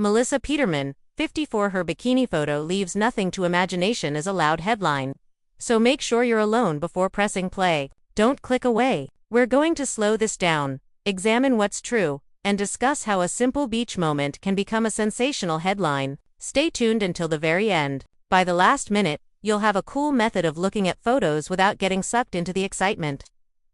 Melissa Peterman, 54. Her bikini photo leaves nothing to imagination as a loud headline. So make sure you're alone before pressing play. Don't click away. We're going to slow this down, examine what's true, and discuss how a simple beach moment can become a sensational headline. Stay tuned until the very end. By the last minute, you'll have a cool method of looking at photos without getting sucked into the excitement,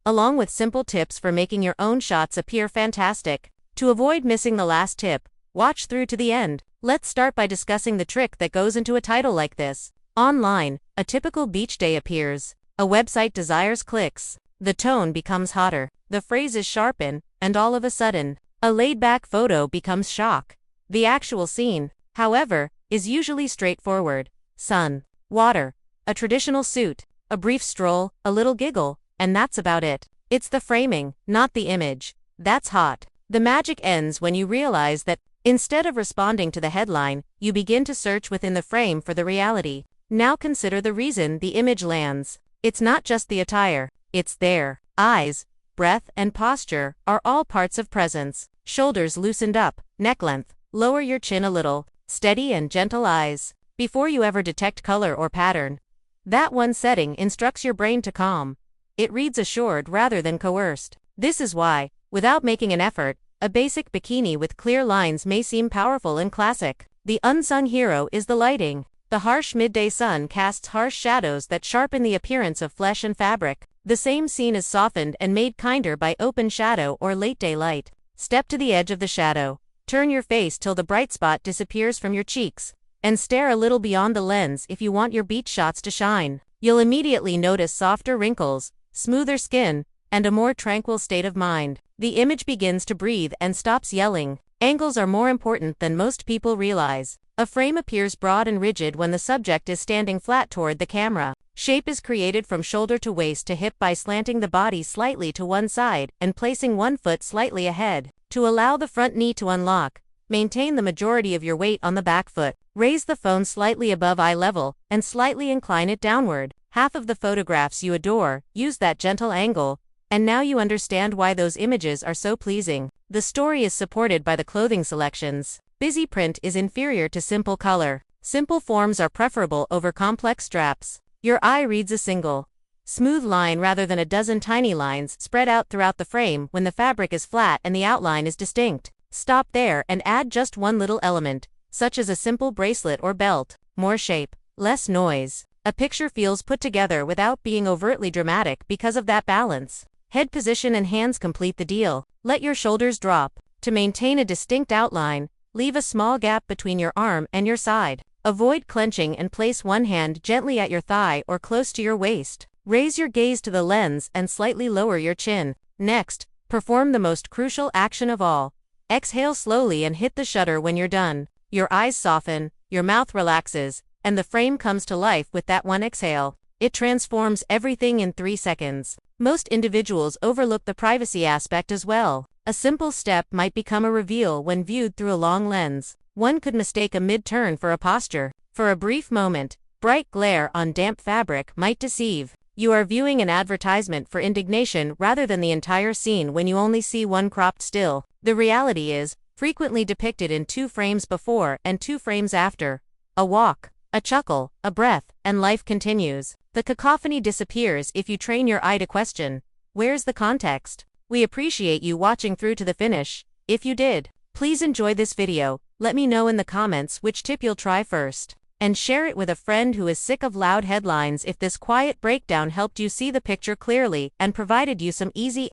along with simple tips for making your own shots appear fantastic. To avoid missing the last tip, watch through to the end. Let's start by discussing the trick that goes into a title like this. Online, a typical beach day appears. A website desires clicks. The tone becomes hotter. The phrases sharpen, and all of a sudden, a laid-back photo becomes shock. The actual scene, however, is usually straightforward. Sun, water, a traditional suit, a brief stroll, a little giggle, and that's about it. It's the framing, not the image, that's hot. The magic ends when you realize that, instead of responding to the headline, you begin to search within the frame for the reality. Now consider the reason the image lands. It's not just the attire, it's there. Eyes, breath, and posture are all parts of presence. Shoulders loosened up, neck length, lower your chin a little, steady and gentle eyes. Before you ever detect color or pattern, that one setting instructs your brain to calm. It reads assured rather than coerced. This is why, without making an effort, a basic bikini with clear lines may seem powerful and classic. The unsung hero is the lighting. The harsh midday sun casts harsh shadows that sharpen the appearance of flesh and fabric. The same scene is softened and made kinder by open shadow or late daylight. Step to the edge of the shadow. Turn your face till the bright spot disappears from your cheeks, and stare a little beyond the lens if you want your beach shots to shine. You'll immediately notice softer wrinkles, smoother skin, and a more tranquil state of mind. The image begins to breathe and stops yelling. Angles are more important than most people realize. A frame appears broad and rigid when the subject is standing flat toward the camera. Shape is created from shoulder to waist to hip by slanting the body slightly to one side and placing one foot slightly ahead. To allow the front knee to unlock, maintain the majority of your weight on the back foot. Raise the phone slightly above eye level and slightly incline it downward. Half of the photographs you adore use that gentle angle, and now you understand why those images are so pleasing. The story is supported by the clothing selections. Busy print is inferior to simple color. Simple forms are preferable over complex straps. Your eye reads a single, smooth line rather than a dozen tiny lines spread out throughout the frame when the fabric is flat and the outline is distinct. Stop there and add just one little element, such as a simple bracelet or belt. More shape, less noise. A picture feels put together without being overtly dramatic because of that balance. Head position and hands complete the deal. Let your shoulders drop. To maintain a distinct outline, leave a small gap between your arm and your side. Avoid clenching and place one hand gently at your thigh or close to your waist. Raise your gaze to the lens and slightly lower your chin. Next, perform the most crucial action of all. Exhale slowly and hit the shutter when you're done. Your eyes soften, your mouth relaxes, and the frame comes to life with that one exhale. It transforms everything in 3 seconds. Most individuals overlook the privacy aspect as well. A simple step might become a reveal when viewed through a long lens. One could mistake a mid-turn for a posture. For a brief moment, bright glare on damp fabric might deceive. You are viewing an advertisement for indignation rather than the entire scene when you only see one cropped still. The reality is frequently depicted in 2 frames before and 2 frames after. A walk, a chuckle, a breath, and life continues. The cacophony disappears if you train your eye to question, where's the context? We appreciate you watching through to the finish. If you did, please enjoy this video. Let me know in the comments which tip you'll try first, and share it with a friend who is sick of loud headlines. If this quiet breakdown helped you see the picture clearly and provided you some easy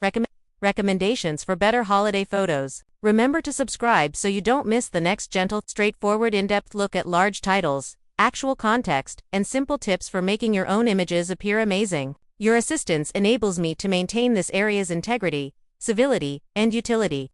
recommendations for better holiday photos, remember to subscribe so you don't miss the next gentle, straightforward, in-depth look at large titles, actual context, and simple tips for making your own images appear amazing. Your assistance enables me to maintain this area's integrity, civility, and utility.